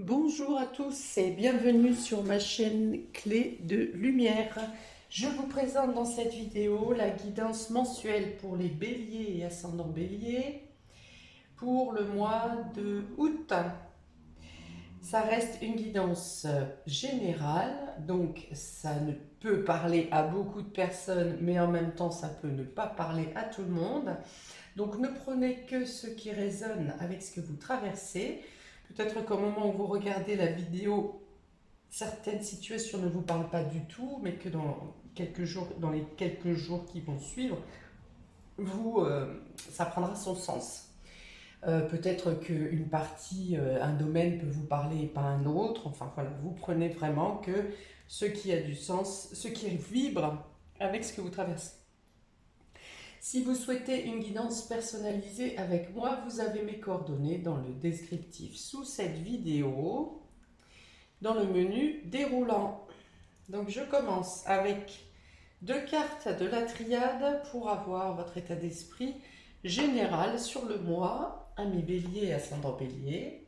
Bonjour à tous et bienvenue sur ma chaîne Clé de Lumière. Je vous présente dans cette vidéo la guidance mensuelle pour les béliers et ascendants bélier pour le mois de août. Ça reste une guidance générale, donc ça ne peut parler à beaucoup de personnes, mais en même temps ça peut ne pas parler à tout le monde. Donc ne prenez que ce qui résonne avec ce que vous traversez. Peut-être qu'au moment où vous regardez la vidéo, certaines situations ne vous parlent pas du tout, mais que dans les quelques jours qui vont suivre, ça prendra son sens. Peut-être qu'une partie, un domaine peut vous parler et pas un autre. Enfin voilà, vous prenez vraiment que ce qui a du sens, ce qui vibre avec ce que vous traversez. Si vous souhaitez une guidance personnalisée avec moi, vous avez mes coordonnées dans le descriptif sous cette vidéo, dans le menu déroulant. Donc je commence avec 2 cartes de la triade pour avoir votre état d'esprit général sur le mois, ami bélier, ascendant bélier.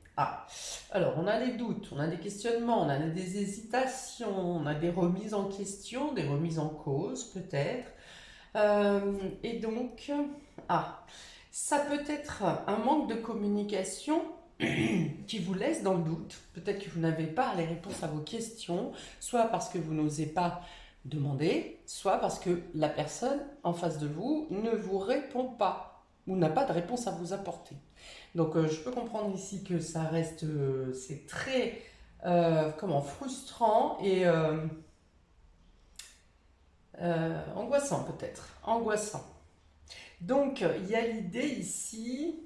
Alors on a les doutes, on a des questionnements, on a des hésitations, on a des remises en question, des remises en cause peut-être. Et donc, ça peut être un manque de communication qui vous laisse dans le doute. Peut-être que vous n'avez pas les réponses à vos questions, soit parce que vous n'osez pas demander, soit parce que la personne en face de vous ne vous répond pas ou n'a pas de réponse à vous apporter. Donc, je peux comprendre ici que ça reste, c'est très, frustrant et angoissant peut-être, angoissant. Donc, il y a l'idée ici,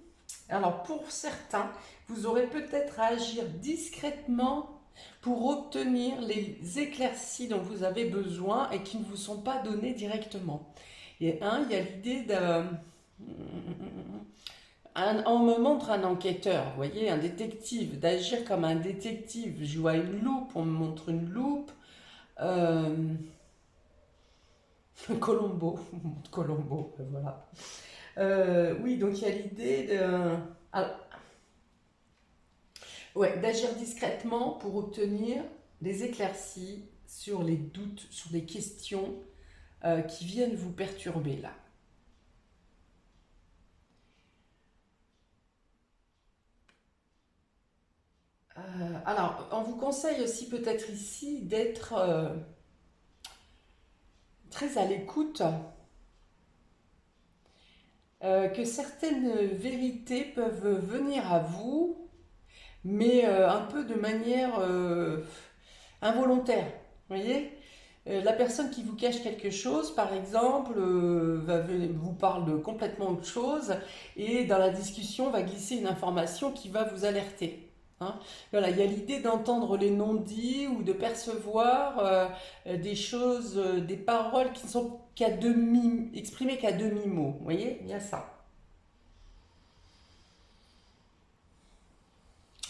alors pour certains, vous aurez peut-être à agir discrètement pour obtenir les éclaircies dont vous avez besoin et qui ne vous sont pas données directement. Et il y a l'idée on me montre un enquêteur, vous voyez, un détective, d'agir comme un détective. Je vois une loupe, on me montre une loupe. Euh, Colombo, Colombo, voilà. Oui, donc il y a l'idée d'agir discrètement pour obtenir des éclaircies sur les doutes, sur les questions qui viennent vous perturber là. Alors, on vous conseille aussi peut-être ici d'être très à l'écoute, que certaines vérités peuvent venir à vous mais un peu de manière involontaire. Vous voyez. La personne qui vous cache quelque chose, par exemple, vous parle de complètement autre chose et dans la discussion va glisser une information qui va vous alerter. Hein. Voilà, il y a l'idée d'entendre les non-dits ou de percevoir des choses, des paroles qui ne sont exprimées qu'à demi-mot. Vous voyez, il y a ça.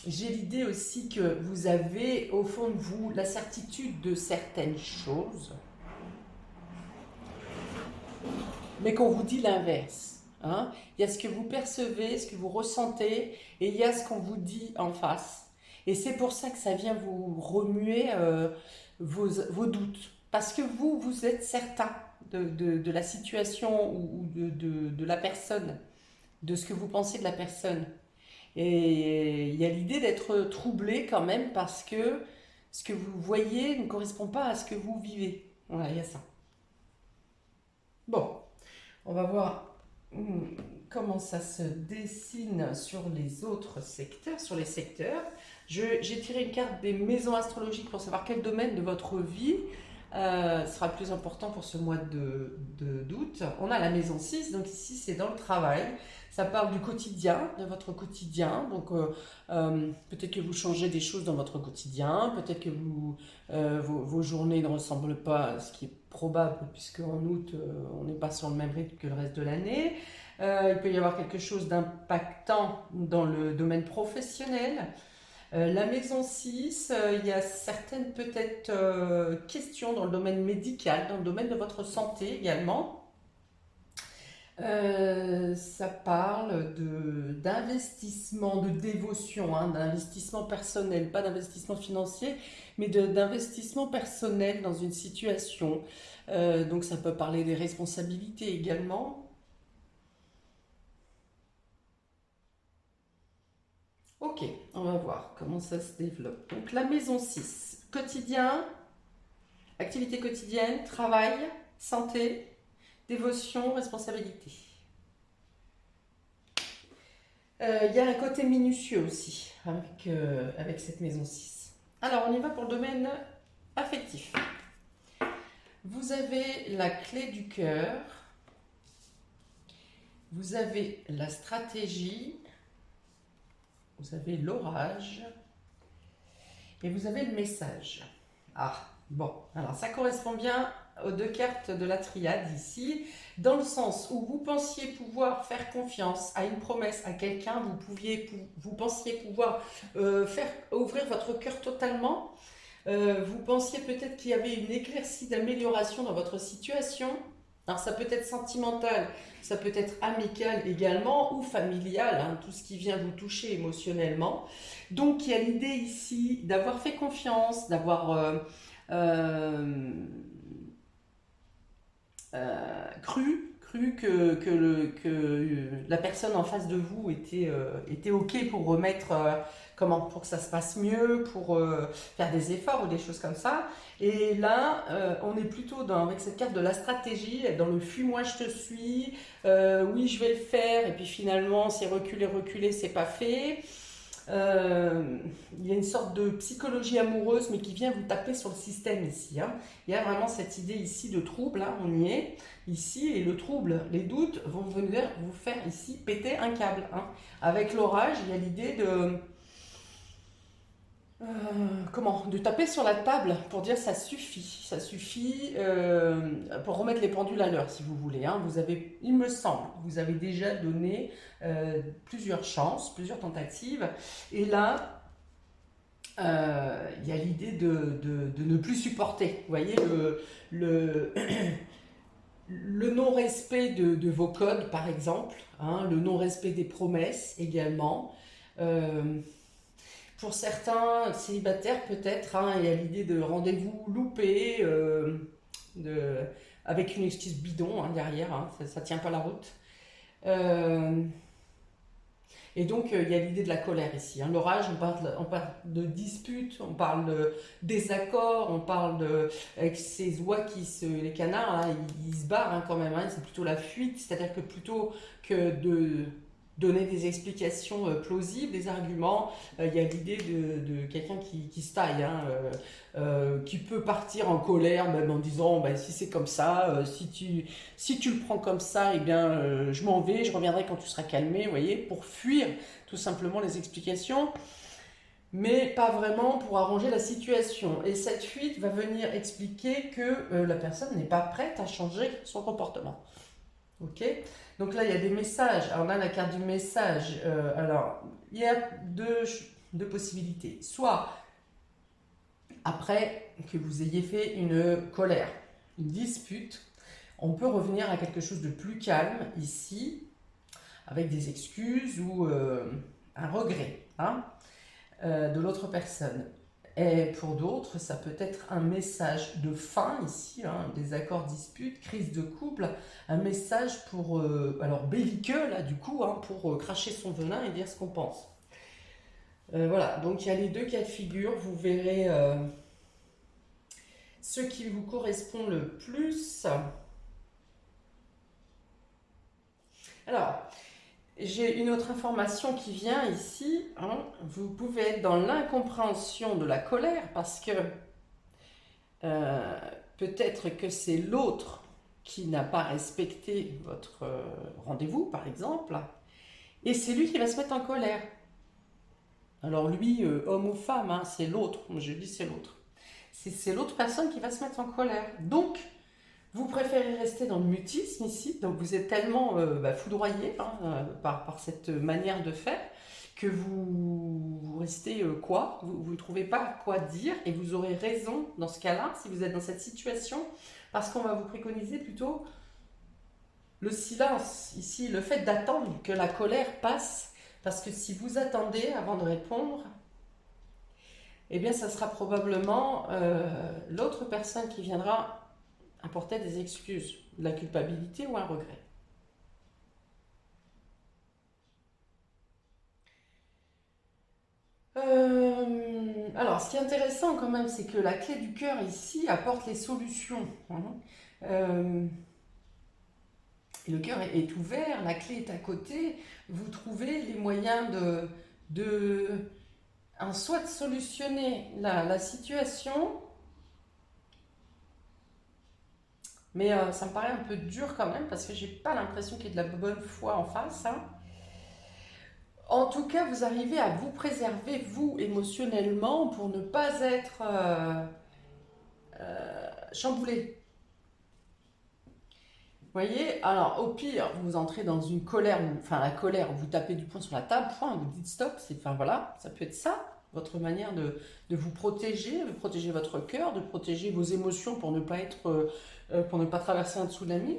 J'ai l'idée aussi que vous avez au fond de vous la certitude de certaines choses, mais qu'on vous dit l'inverse. Hein. Il y a ce que vous percevez, ce que vous ressentez, et il y a ce qu'on vous dit en face. Et c'est pour ça que ça vient vous remuer vos doutes. Parce que vous êtes certain de la situation ou de la personne, de ce que vous pensez de la personne. Et il y a l'idée d'être troublé quand même parce que ce que vous voyez ne correspond pas à ce que vous vivez. Voilà, il y a ça. Bon, on va voir comment ça se dessine sur les autres secteurs, sur les secteurs. J'ai tiré une carte des maisons astrologiques pour savoir quel domaine de votre vie sera le plus important pour ce mois d'août. On a la maison 6, donc ici c'est dans le travail. Ça parle du quotidien, de votre quotidien. Donc peut-être que vous changez des choses dans votre quotidien, peut-être que vos journées ne ressemblent pas à ce qui est probable, puisque en août, on n'est pas sur le même rythme que le reste de l'année. Il peut y avoir quelque chose d'impactant dans le domaine professionnel. La maison 6, il y a certaines peut-être questions dans le domaine médical, dans le domaine de votre santé également. Ça parle d'investissement, de dévotion, hein, d'investissement personnel, pas d'investissement financier, mais d'investissement personnel dans une situation. Donc ça peut parler des responsabilités également. Ok, on va voir comment ça se développe. Donc la maison 6, quotidien, activité quotidienne, travail, santé, dévotion, responsabilité. Il y a un côté minutieux aussi avec cette maison 6. Alors, on y va pour le domaine affectif. Vous avez la clé du cœur, vous avez la stratégie, vous avez l'orage et vous avez le message. Ah, bon, alors ça correspond bien aux deux cartes de la triade ici, dans le sens où vous pensiez pouvoir faire confiance à une promesse, à quelqu'un, vous pensiez pouvoir faire ouvrir votre cœur totalement, vous pensiez peut-être qu'il y avait une éclaircie d'amélioration dans votre situation. Alors ça peut être sentimental, ça peut être amical également, ou familial, hein, tout ce qui vient vous toucher émotionnellement. Donc il y a l'idée ici d'avoir fait confiance, d'avoir euh, cru que la personne en face de vous était OK pour remettre, pour que ça se passe mieux, pour faire des efforts ou des choses comme ça. Et là, on est plutôt avec cette carte de la stratégie, dans le fuis-moi, je te suis, oui, je vais le faire, et puis finalement, c'est reculer, c'est pas fait. Il y a une sorte de psychologie amoureuse, mais qui vient vous taper sur le système ici, hein. Il y a vraiment cette idée ici de trouble, hein, on y est, ici, et le trouble, les doutes vont venir vous faire ici péter un câble, hein. Avec l'orage, il y a l'idée de taper sur la table pour dire ça suffit pour remettre les pendules à l'heure si vous voulez, hein. Il me semble, vous avez déjà donné plusieurs chances, plusieurs tentatives, et là il y a l'idée de ne plus supporter, vous voyez, le, le non-respect de vos codes par exemple, hein, le non-respect des promesses également. Euh, pour certains célibataires, peut-être, hein, il y a l'idée de rendez-vous loupé, de, avec une excuse bidon, hein, derrière, hein, ça tient pas la route. Euh, et donc, il y a l'idée de la colère ici, hein. L'orage, on parle de disputes, on parle de désaccords, on parle avec ces oies les canards, là, ils se barrent, hein, quand même, hein, c'est plutôt la fuite, c'est-à-dire que plutôt que de donner des explications plausibles, des arguments. Il y a l'idée de quelqu'un qui se taille, hein, qui peut partir en colère, même en disant bah, si c'est comme ça, si tu le prends comme ça, eh bien, je m'en vais, je reviendrai quand tu seras calmé, vous voyez, pour fuir tout simplement les explications, mais pas vraiment pour arranger la situation. Et cette fuite va venir expliquer que la personne n'est pas prête à changer son comportement. Ok, donc là il y a des messages. Alors là, la carte du message, alors il y a deux possibilités. Soit après que vous ayez fait une colère, une dispute, on peut revenir à quelque chose de plus calme ici, avec des excuses ou un regret, hein, de l'autre personne. Et pour d'autres, ça peut être un message de fin ici, hein, désaccord, dispute, crise de couple, un message pour, alors belliqueux là du coup, hein, pour cracher son venin et dire ce qu'on pense. Voilà, donc il y a les deux cas de figure, vous verrez ce qui vous correspond le plus. Alors, j'ai une autre information qui vient ici, hein. Vous pouvez être dans l'incompréhension de la colère parce que peut-être que c'est l'autre qui n'a pas respecté votre rendez-vous, par exemple, et c'est lui qui va se mettre en colère. Alors lui, homme ou femme, hein, c'est l'autre, je dis c'est l'autre. C'est l'autre personne qui va se mettre en colère. Donc, vous préférez rester dans le mutisme ici, donc vous êtes tellement foudroyé, hein, par cette manière de faire que vous restez quoi? Vous ne trouvez pas quoi dire et vous aurez raison dans ce cas-là, si vous êtes dans cette situation, parce qu'on va vous préconiser plutôt le silence, ici, le fait d'attendre que la colère passe, parce que si vous attendez avant de répondre, eh bien, ça sera probablement l'autre personne qui viendra apporter des excuses, de la culpabilité ou un regret. Alors, ce qui est intéressant quand même, c'est que la clé du cœur ici apporte les solutions, hein. Euh, et le cœur est ouvert, la clé est à côté. Vous trouvez les moyens de soit de solutionner la situation, mais ça me paraît un peu dur quand même parce que j'ai pas l'impression qu'il y ait de la bonne foi en face, hein. En tout cas, vous arrivez à vous préserver, vous, émotionnellement, pour ne pas être chamboulé. Vous voyez? Alors, au pire, vous entrez dans une colère, enfin la colère, vous tapez du poing sur la table, point, vous dites stop, enfin voilà, ça peut être ça, votre manière de vous protéger, de protéger votre cœur, de protéger vos émotions pour ne pas être, pour ne pas traverser un tsunami.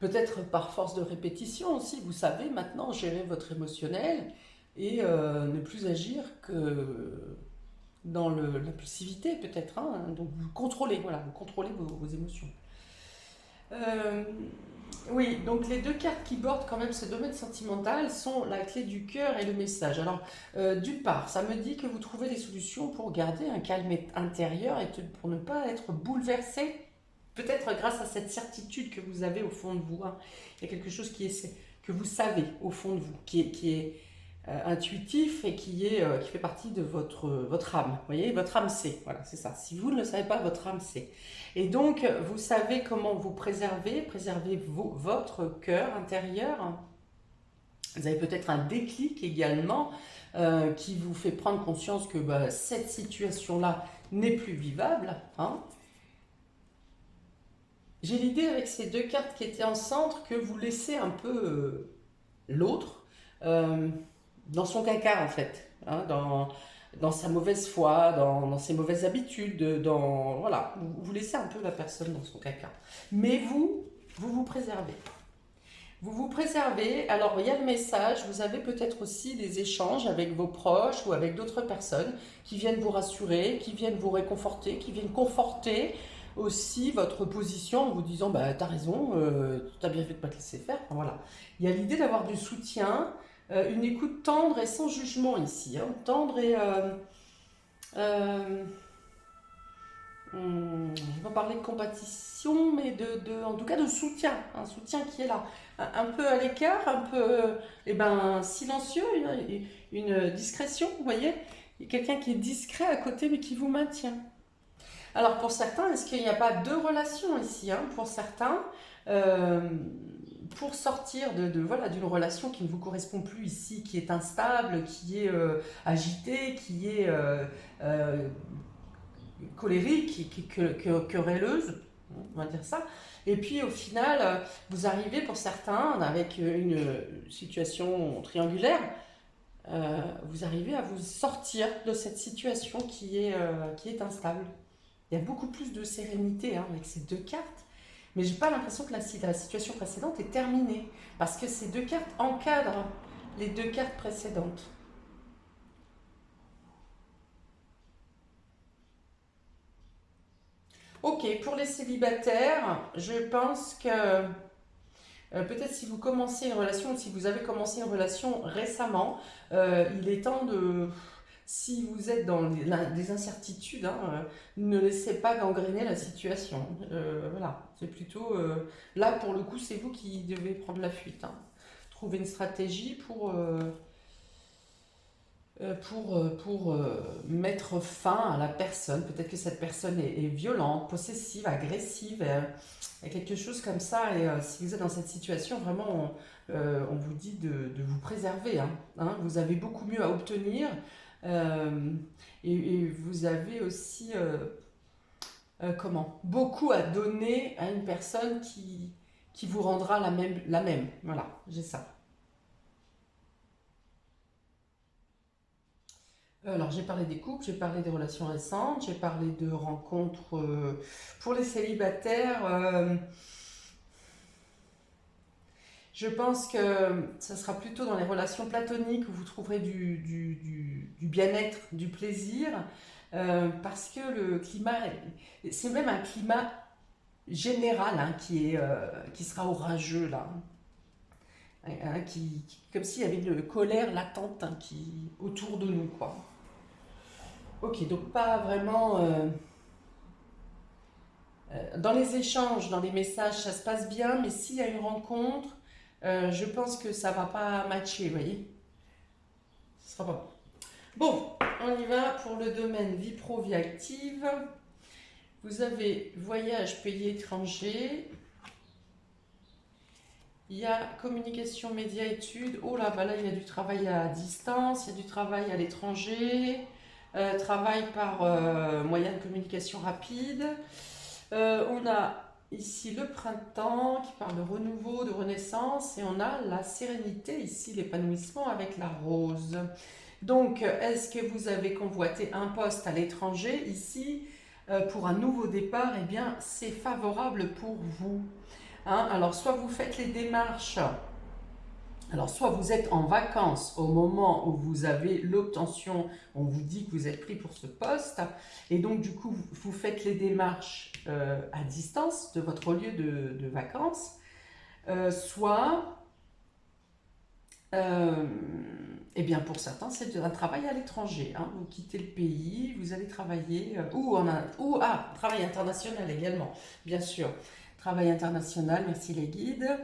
Peut-être par force de répétition aussi, vous savez maintenant gérer votre émotionnel et ne plus agir que dans l'impulsivité peut-être, hein. Donc vous contrôlez, voilà, vous contrôlez vos émotions. Euh, oui, donc les deux cartes qui bordent quand même ce domaine sentimental sont la clé du cœur et le message. Alors, d'une part, ça me dit que vous trouvez des solutions pour garder un calme intérieur et pour ne pas être bouleversé, peut-être grâce à cette certitude que vous avez au fond de vous, hein. Il y a quelque chose que vous savez au fond de vous, qui est intuitif et qui fait partie de votre âme. Vous voyez, votre âme sait. Voilà, c'est ça. Si vous ne le savez pas, votre âme sait. Et donc, vous savez comment vous préserver votre cœur intérieur. Vous avez peut-être un déclic également qui vous fait prendre conscience que bah, cette situation-là n'est plus vivable, hein. J'ai l'idée avec ces deux cartes qui étaient en centre que vous laissez un peu l'autre euh, dans son caca en fait, hein, dans sa mauvaise foi, dans ses mauvaises habitudes, voilà, vous laissez un peu la personne dans son caca. Mais vous vous préservez. Vous vous préservez, alors il y a le message, vous avez peut-être aussi des échanges avec vos proches ou avec d'autres personnes qui viennent vous rassurer, qui viennent vous réconforter, qui viennent conforter aussi votre position en vous disant bah t'as raison, t'as bien fait de pas te laisser faire. Enfin, voilà. Il y a l'idée d'avoir du soutien, une écoute tendre et sans jugement ici, hein. Tendre et euh, je vais pas parler de compétition, mais en tout cas de soutien, un soutien qui est là, un peu à l'écart, un peu silencieux, une discrétion, vous voyez, il y a quelqu'un qui est discret à côté mais qui vous maintient. Alors pour certains, est-ce qu'il n'y a pas deux relations ici, hein? Pour certains, euh, pour sortir voilà, d'une relation qui ne vous correspond plus ici, qui est instable, qui est agitée, qui est colérique, querelleuse, on va dire ça. Et puis au final, vous arrivez pour certains avec une situation triangulaire, vous arrivez à vous sortir de cette situation qui est instable. Il y a beaucoup plus de sérénité hein, avec ces deux cartes, mais j'ai pas l'impression que la situation précédente est terminée, parce que ces deux cartes encadrent les deux cartes précédentes. Ok, pour les célibataires, je pense que peut-être si vous commencez une relation, ou si vous avez commencé une relation récemment, il est temps de, si vous êtes dans des incertitudes, hein, ne laissez pas gangréner la situation. Voilà, c'est plutôt là pour le coup, c'est vous qui devez prendre la fuite, hein. Trouver une stratégie pour mettre fin à la personne. Peut-être que cette personne est violente, possessive, agressive, il y a quelque chose comme ça. Et si vous êtes dans cette situation, vraiment, on vous dit de vous préserver, hein, hein. Vous avez beaucoup mieux à obtenir euh, et vous avez aussi beaucoup à donner à une personne qui vous rendra la même. Voilà, j'ai ça. Alors, j'ai parlé des couples, j'ai parlé des relations récentes, j'ai parlé de rencontres pour les célibataires. Je pense que ça sera plutôt dans les relations platoniques où vous trouverez du bien-être, du plaisir, parce que le climat, c'est même un climat général hein, qui sera orageux là, hein, comme s'il y avait une colère latente hein, autour de nous, quoi. Ok, donc pas vraiment... dans les échanges, dans les messages, ça se passe bien, mais s'il y a une rencontre, je pense que ça va pas matcher, vous voyez. Ce sera pas bon. Bon, on y va pour le domaine vie pro, vie active. Vous avez voyage, pays étranger. Il y a communication, médias, études. Oh là, bah là, il y a du travail à distance, il y a du travail à l'étranger, travail par moyen de communication rapide. On a ici le printemps qui parle de renouveau, de renaissance, et on a la sérénité, ici l'épanouissement avec la rose. Donc, est-ce que vous avez convoité un poste à l'étranger ici pour un nouveau départ? Eh bien, c'est favorable pour vous. Hein, alors, soit vous faites les démarches, alors soit vous êtes en vacances au moment où vous avez l'obtention, on vous dit que vous êtes pris pour ce poste, et donc du coup vous faites les démarches à distance de votre lieu de vacances, soit, eh bien pour certains c'est un travail à l'étranger, hein, vous quittez le pays, vous allez travailler, travail international également, bien sûr, travail international, merci les guides.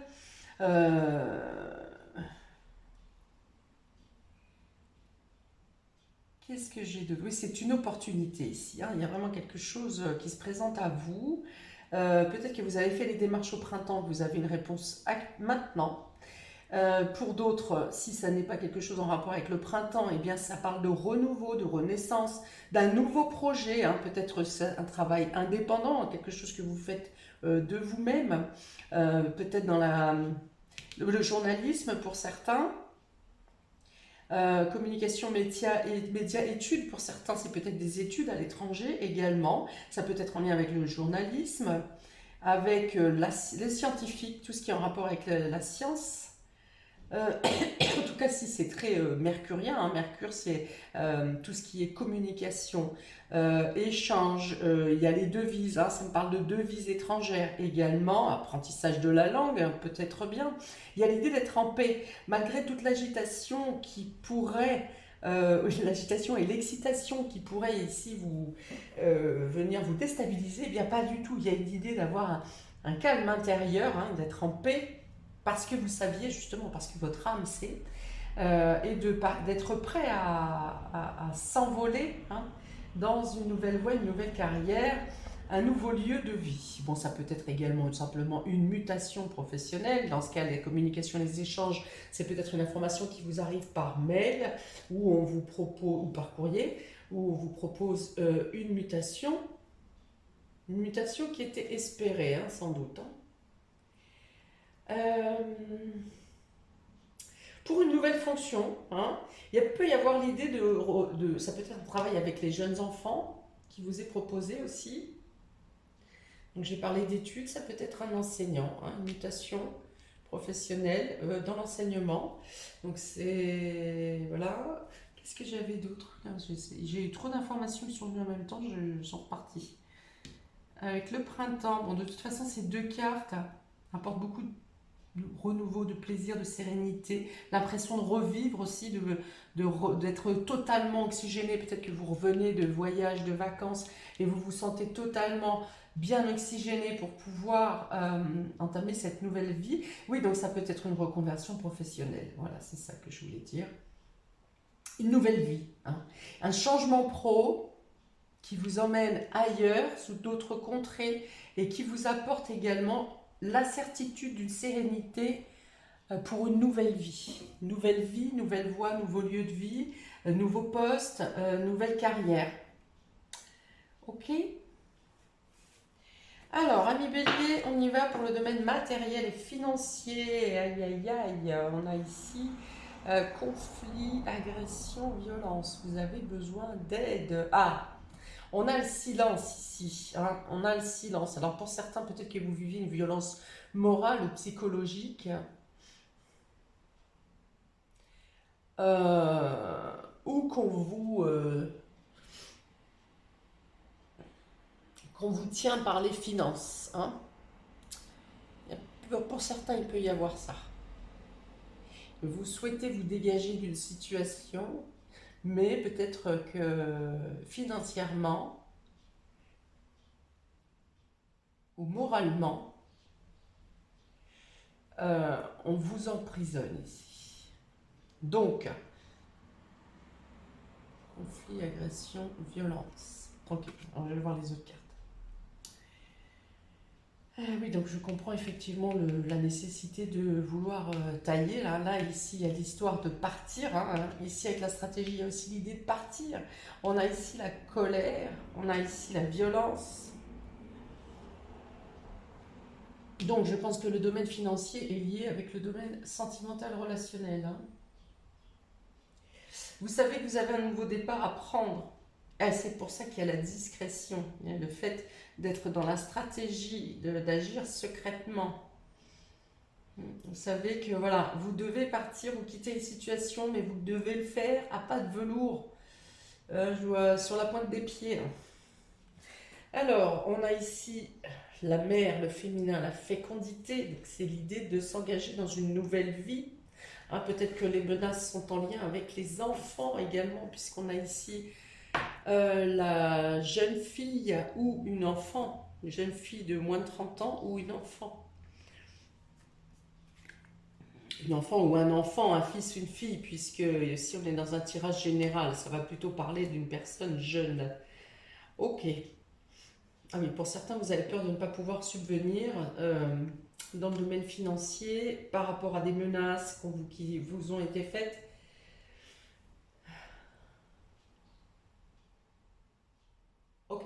Qu'est-ce que j'ai de... Oui, c'est une opportunité ici, hein. Il y a vraiment quelque chose qui se présente à vous. Peut-être que vous avez fait les démarches au printemps, que vous avez une réponse maintenant. Pour d'autres, si ça n'est pas quelque chose en rapport avec le printemps, eh bien ça parle de renouveau, de renaissance, d'un nouveau projet, hein, peut-être un travail indépendant, quelque chose que vous faites de vous-même, peut-être dans le journalisme pour certains. Communication médias et médias études, pour certains c'est peut-être des études à l'étranger également, ça peut être en lien avec le journalisme, avec les scientifiques, tout ce qui est en rapport avec la science. En tout cas, si c'est très mercurien, hein. Mercure, c'est tout ce qui est communication, échange. Il y a les devises, hein, ça me parle de devises étrangères également, apprentissage de la langue, hein, peut-être bien. Il y a l'idée d'être en paix, malgré toute l'agitation qui pourrait, l'agitation et l'excitation qui pourraient ici venir vous déstabiliser. Eh bien, pas du tout. Il y a une idée d'avoir un calme intérieur, hein, d'être en paix parce que vous saviez justement, parce que votre âme sait, et d'être prêt à s'envoler hein, dans une nouvelle voie, une nouvelle carrière, un nouveau lieu de vie. Bon, ça peut être également simplement une mutation professionnelle. Dans ce cas, les communications, les échanges, c'est peut-être une information qui vous arrive par mail ou on vous propose, ou par courrier, où on vous propose une mutation qui était espérée, hein, sans doute. Hein. Pour une nouvelle fonction, hein, il peut y avoir l'idée ça peut être un travail avec les jeunes enfants qui vous est proposé aussi. Donc j'ai parlé d'études, ça peut être un enseignant, hein, une mutation professionnelle dans l'enseignement. Donc c'est... Voilà. Qu'est-ce que j'avais d'autre? J'ai eu trop d'informations qui sont venues en même temps, je suis repartie. Avec le printemps, bon de toute façon ces deux cartes apportent beaucoup de renouveau, de plaisir, de sérénité, l'impression de revivre aussi, d'être totalement oxygéné. Peut-être que vous revenez de voyage, de vacances et vous vous sentez totalement bien oxygéné pour pouvoir entamer cette nouvelle vie. Oui, donc ça peut être une reconversion professionnelle. Voilà, c'est ça que je voulais dire. Une nouvelle vie, hein. Un changement pro qui vous emmène ailleurs, sous d'autres contrées et qui vous apporte également la certitude d'une sérénité pour une nouvelle vie. Nouvelle vie, nouvelle voie, nouveau lieu de vie, nouveau poste, nouvelle carrière. Ok? Alors, ami Bélier, on y va pour le domaine matériel et financier. Aïe, aïe, aïe. On a ici conflit, agression, violence. Vous avez besoin d'aide. Ah! On a le silence ici, hein, on a le silence. Alors pour certains, peut-être que vous vivez une violence morale ou psychologique. euh, ou qu'on vous tient par les finances, hein. Pour certains, il peut y avoir ça. Vous souhaitez vous dégager d'une situation, mais peut-être que financièrement ou moralement, on vous emprisonne ici. Donc, conflit, agression, violence. Tranquille, on va voir les autres cartes. Oui, donc je comprends effectivement la nécessité de vouloir tailler. Là, ici, il y a l'histoire de partir, hein. Ici, avec la stratégie, il y a aussi l'idée de partir. On a ici la colère, on a ici la violence. Donc, je pense que le domaine financier est lié avec le domaine sentimental relationnel, hein. Vous savez que vous avez un nouveau départ à prendre. C'est pour ça qu'il y a la discrétion, il y a le fait d'être dans la stratégie, d'agir secrètement. Vous savez que voilà, vous devez partir ou quitter une situation, mais vous devez le faire à pas de velours. Je vois sur la pointe des pieds, hein. Alors, on a ici la mère, le féminin, la fécondité. Donc, c'est l'idée de s'engager dans une nouvelle vie. Hein, peut-être que les menaces sont en lien avec les enfants également, puisqu'on a ici la jeune fille ou une enfant, une jeune fille de moins de 30 ans ou une enfant. Une enfant ou un enfant, un fils ou une fille, puisque si on est dans un tirage général, ça va plutôt parler d'une personne jeune. Ok. Ah oui, pour certains, vous avez peur de ne pas pouvoir subvenir dans le domaine financier par rapport à des menaces qui vous ont été faites. Ok.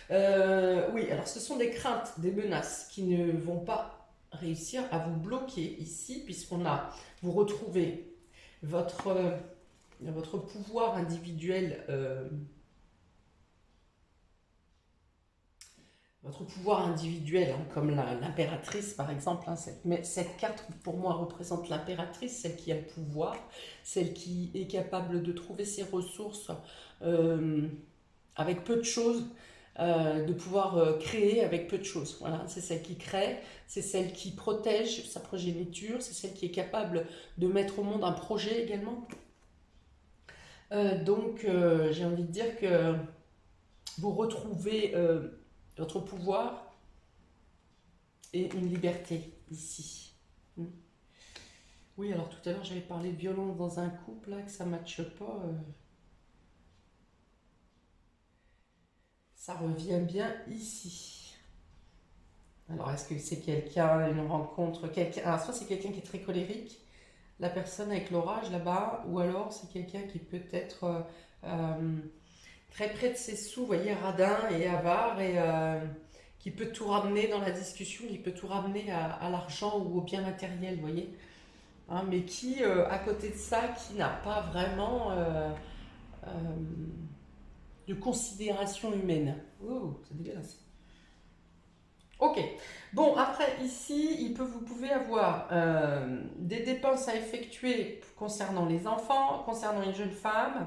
Oui, alors ce sont des craintes, des menaces qui ne vont pas réussir à vous bloquer ici, puisqu'on a, vous retrouvez votre pouvoir individuel, hein, comme l'impératrice par exemple, hein, cette carte pour moi représente l'impératrice, celle qui a le pouvoir, celle qui est capable de trouver ses ressources euh, avec peu de choses, de pouvoir créer avec peu de choses. Voilà, c'est celle qui crée, c'est celle qui protège sa progéniture, c'est celle qui est capable de mettre au monde un projet également. Donc j'ai envie de dire que vous retrouvez votre pouvoir et une liberté ici. Oui, alors tout à l'heure j'avais parlé de violence dans un couple, là, que ça ne matche pas. Ça revient bien ici. Alors, est-ce que c'est quelqu'un, une rencontre, quelqu'un. Alors, soit c'est quelqu'un qui est très colérique, la personne avec l'orage là-bas, ou alors c'est quelqu'un qui peut être très près de ses sous, vous voyez, radin et avare, et qui peut tout ramener dans la discussion, qui peut tout ramener à l'argent ou au bien matériel, vous voyez. Hein, mais qui, à côté de ça, qui n'a pas vraiment euh, de considération humaine. Oh, c'est dégueulasse. Ok. Bon, après, ici, vous pouvez avoir des dépenses à effectuer concernant les enfants, concernant une jeune femme,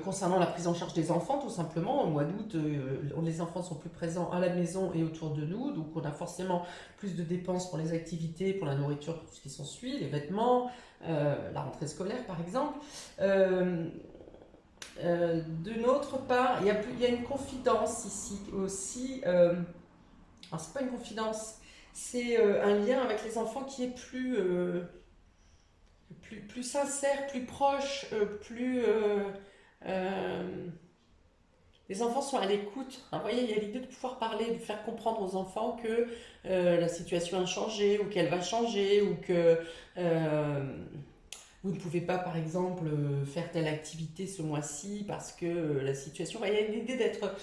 concernant la prise en charge des enfants, tout simplement. Au mois d'août, les enfants sont plus présents à la maison et autour de nous, donc on a forcément plus de dépenses pour les activités, pour la nourriture, tout ce qui s'ensuit, les vêtements, la rentrée scolaire, par exemple. De notre part, il y a une confidence ici aussi. Alors, c'est pas une confidence, c'est un lien avec les enfants qui est plus sincère, plus proche, euh, les enfants sont à l'écoute. Hein, vous voyez, il y a l'idée de pouvoir parler, de faire comprendre aux enfants que la situation a changé, ou qu'elle va changer, ou que vous ne pouvez pas, par exemple, faire telle activité ce mois-ci parce que la situation. Il y a une idée d'être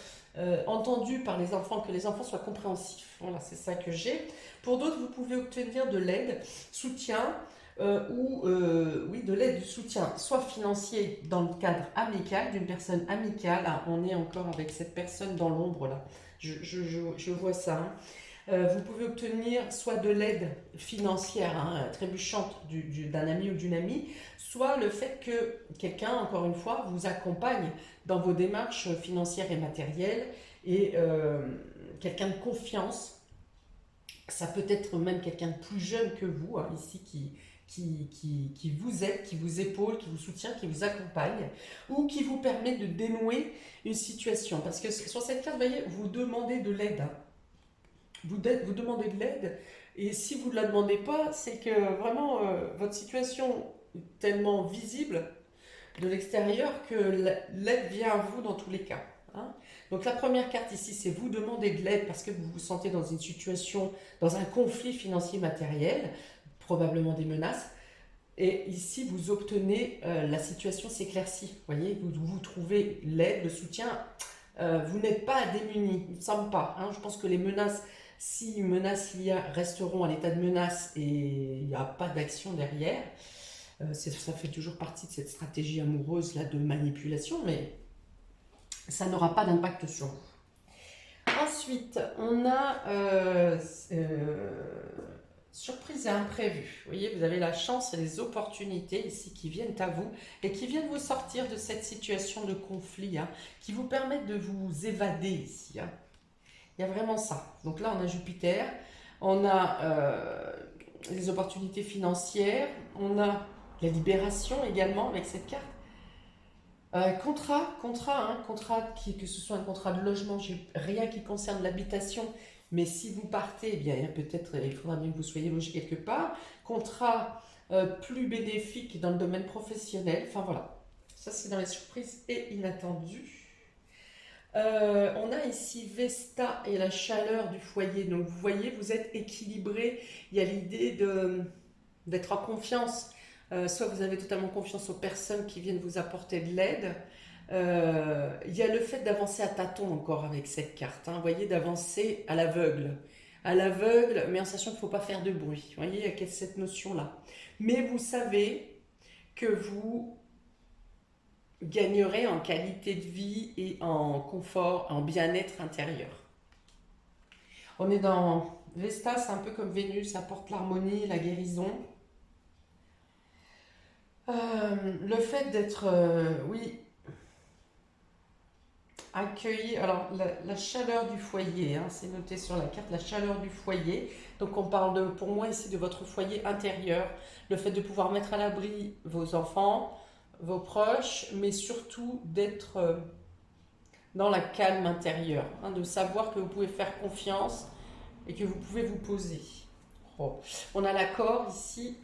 entendu par les enfants, que les enfants soient compréhensifs. Voilà, c'est ça que j'ai. Pour d'autres, vous pouvez obtenir de l'aide, soutien, oui, de l'aide, du soutien, soit financier dans le cadre amical, d'une personne amicale. Ah, on est encore avec cette personne dans l'ombre là. Je vois ça, hein. Vous pouvez obtenir soit de l'aide financière trébuchante d'un ami ou d'une amie, soit le fait que quelqu'un, encore une fois, vous accompagne dans vos démarches financières et matérielles, et quelqu'un de confiance. Ça peut être même quelqu'un de plus jeune que vous, ici, qui vous aide, qui vous épaule, qui vous soutient, qui vous accompagne, ou qui vous permet de dénouer une situation. Parce que sur cette carte, vous voyez, vous demandez de l'aide. Vous demandez de l'aide, et si vous ne la demandez pas, c'est que vraiment votre situation est tellement visible de l'extérieur que l'aide vient à vous dans tous les cas. Donc la première carte ici, c'est vous demander de l'aide parce que vous vous sentez dans une situation, dans un conflit financier matériel, probablement des menaces. Et ici, vous obtenez, la situation s'éclaircit. Voyez, vous trouvez l'aide, le soutien. Vous n'êtes pas démunis, il ne me semble pas. Je pense que les menaces, si menaces il y a, resteront à l'état de menace et il n'y a pas d'action derrière. Ça fait toujours partie de cette stratégie amoureuse là, de manipulation, mais ça n'aura pas d'impact sur vous. Ensuite, on a surprise et imprévu. Vous voyez, vous avez la chance et les opportunités ici qui viennent à vous et qui viennent vous sortir de cette situation de conflit, qui vous permettent de vous évader ici. Il y a vraiment ça. Donc là, on a Jupiter, on a les opportunités financières, on a la libération également avec cette carte. Contrat, que ce soit un contrat de logement, j'ai rien qui concerne l'habitation, mais si vous partez, eh bien, peut-être il faudra bien que vous soyez logé quelque part. Contrat plus bénéfique dans le domaine professionnel, enfin voilà. Ça, c'est dans les surprises et inattendues. On a ici Vesta et la chaleur du foyer. Donc vous voyez, vous êtes équilibré. Il y a l'idée d'être en confiance. Soit vous avez totalement confiance aux personnes qui viennent vous apporter de l'aide. Il y a le fait d'avancer à tâtons encore avec cette carte. Vous voyez, d'avancer à l'aveugle. À l'aveugle, mais en sachant qu'il ne faut pas faire de bruit. Vous voyez, il y a cette notion-là. Mais vous savez que vous gagnerez en qualité de vie et en confort, en bien-être intérieur. On est dans Vesta, c'est un peu comme Vénus, ça apporte l'harmonie, la guérison. Le fait d'être, oui, accueilli. Alors, la chaleur du foyer, c'est noté sur la carte, la chaleur du foyer. Donc, on parle pour moi ici de votre foyer intérieur. Le fait de pouvoir mettre à l'abri vos enfants, vos proches, mais surtout d'être dans la calme intérieure. De savoir que vous pouvez faire confiance et que vous pouvez vous poser. Oh. On a l'accord ici.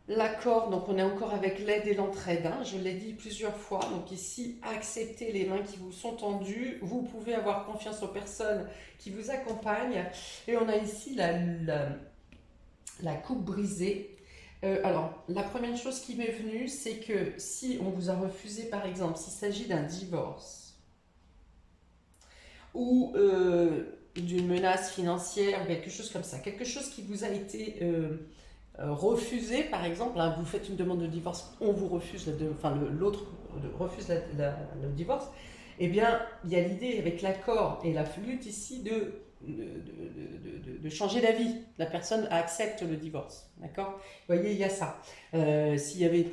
L'accord, donc on est encore avec l'aide et l'entraide, je l'ai dit plusieurs fois. Donc ici, acceptez les mains qui vous sont tendues. Vous pouvez avoir confiance aux personnes qui vous accompagnent. Et on a ici la coupe brisée. Alors, la première chose qui m'est venue, c'est que si on vous a refusé, par exemple, s'il s'agit d'un divorce ou d'une menace financière, quelque chose comme ça, quelque chose qui vous a été refusé, par exemple, vous faites une demande de divorce, on vous refuse, l'autre refuse le divorce, eh bien, il y a l'idée avec l'accord et la lutte ici de changer d'avis. La personne accepte le divorce, d'accord? Vous voyez, il y a ça. S'il y avait une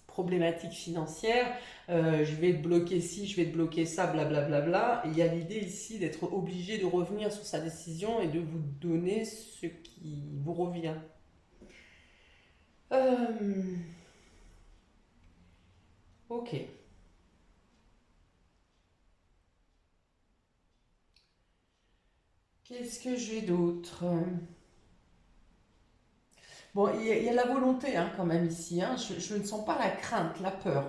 problématique financière, je vais te bloquer ci, je vais te bloquer ça, blablabla. Bla, bla, bla. Il y a l'idée ici d'être obligé de revenir sur sa décision et de vous donner ce qui vous revient. Ok. Qu'est-ce que j'ai d'autre? Bon, il y a la volonté quand même ici. Je ne sens pas la crainte, la peur.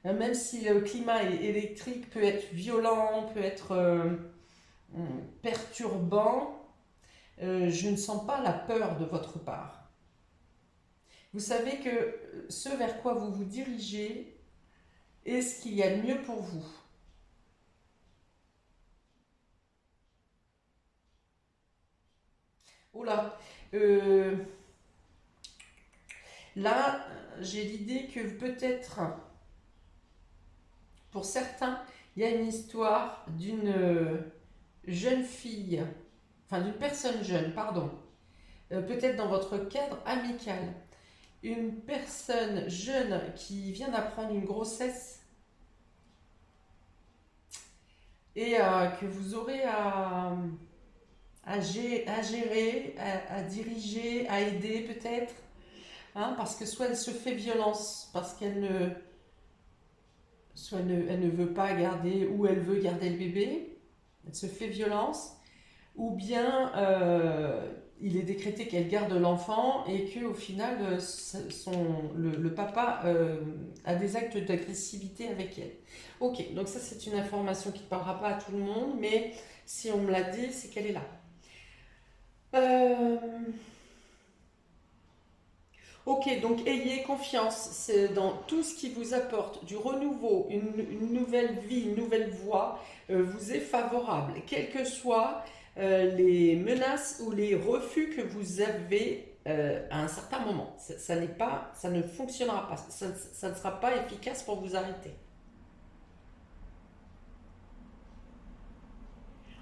Même si le climat électrique peut être violent, peut être perturbant, je ne sens pas la peur de votre part. Vous savez que ce vers quoi vous vous dirigez est ce qu'il y a de mieux pour vous. Oula, là, j'ai l'idée que peut-être, pour certains, il y a une histoire jeune fille, enfin d'une personne jeune, pardon, peut-être dans votre cadre amical, une personne jeune qui vient d'apprendre une grossesse et que vous aurez à gérer, à diriger, à aider peut-être, hein, parce que soit elle se fait violence, parce qu'elle ne, soit elle ne veut pas garder, ou elle veut garder le bébé, elle se fait violence, ou bien il est décrété qu'elle garde l'enfant et que au final le papa a des actes d'agressivité avec elle. Ok, donc ça c'est une information qui ne parlera pas à tout le monde, mais si on me l'a dit, c'est qu'elle est là. Euh, Ok, donc ayez confiance dans tout ce qui vous apporte du renouveau, une nouvelle vie, une nouvelle voie, vous est favorable, quelles que soient les menaces ou les refus que vous avez à un certain moment. Ça n'est pas, ça ne fonctionnera pas, ça ne sera pas efficace pour vous arrêter.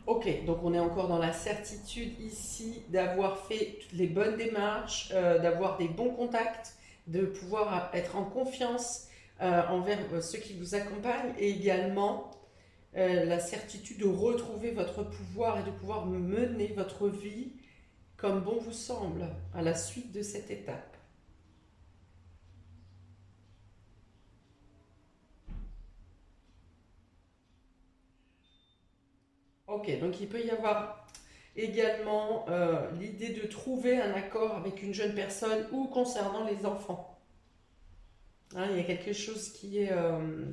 Ok, donc on est encore dans la certitude ici d'avoir fait toutes les bonnes démarches, d'avoir des bons contacts, de pouvoir être en confiance envers ceux qui vous accompagnent et également la certitude de retrouver votre pouvoir et de pouvoir mener votre vie comme bon vous semble à la suite de cette étape. Ok, donc il peut y avoir également l'idée de trouver un accord avec une jeune personne ou concernant les enfants. Hein, il y a quelque chose qui est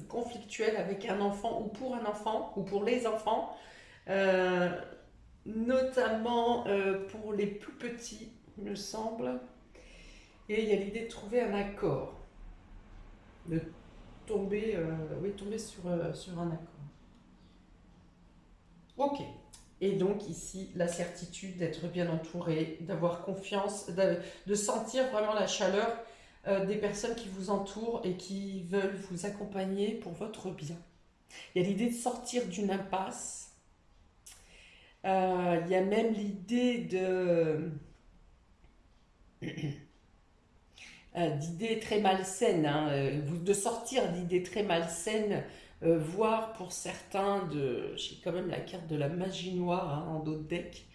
conflictuel avec un enfant ou pour un enfant ou pour les enfants, euh, notamment pour les plus petits, il me semble. Et il y a l'idée de trouver un accord, de tomber, oui, tomber sur un accord. Ok. Et donc ici, la certitude d'être bien entouré, d'avoir confiance, de sentir vraiment la chaleur des personnes qui vous entourent et qui veulent vous accompagner pour votre bien. Il y a l'idée de sortir d'une impasse. Il y a même l'idée d'idées très malsaines, hein, de sortir d'idées très malsaines, voire pour certains, j'ai quand même la carte de la magie noire hein, en dos de deck.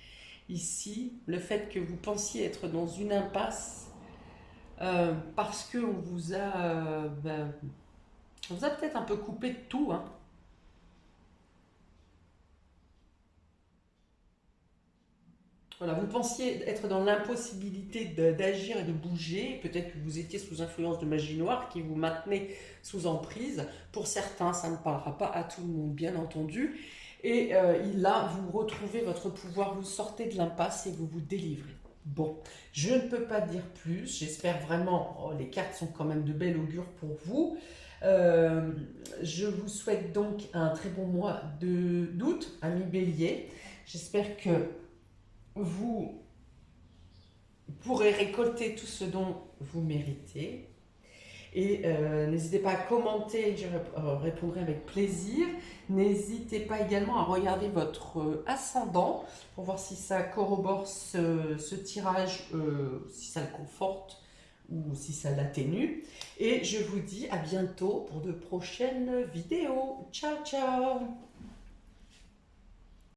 Ici, le fait que vous pensiez être dans une impasse parce qu'on vous a, on vous a peut-être un peu coupé de tout, hein. Voilà, vous pensiez être dans l'impossibilité d'agir et de bouger. Peut-être que vous étiez sous influence de magie noire qui vous maintenait sous emprise. Pour certains, ça ne parlera pas à tout le monde, bien entendu. Et là, vous retrouvez votre pouvoir, vous sortez de l'impasse et vous vous délivrez. Bon, je ne peux pas dire plus. J'espère vraiment, oh, les cartes sont quand même de bel augure pour vous. Euh, je vous souhaite donc un très bon mois d'août, ami Bélier. J'espère que vous pourrez récolter tout ce dont vous méritez. Et n'hésitez pas à commenter, je répondrai avec plaisir. N'hésitez pas également à regarder votre ascendant pour voir si ça corrobore ce tirage, si ça le conforte ou si ça l'atténue. Et je vous dis à bientôt pour de prochaines vidéos. Ciao, ciao!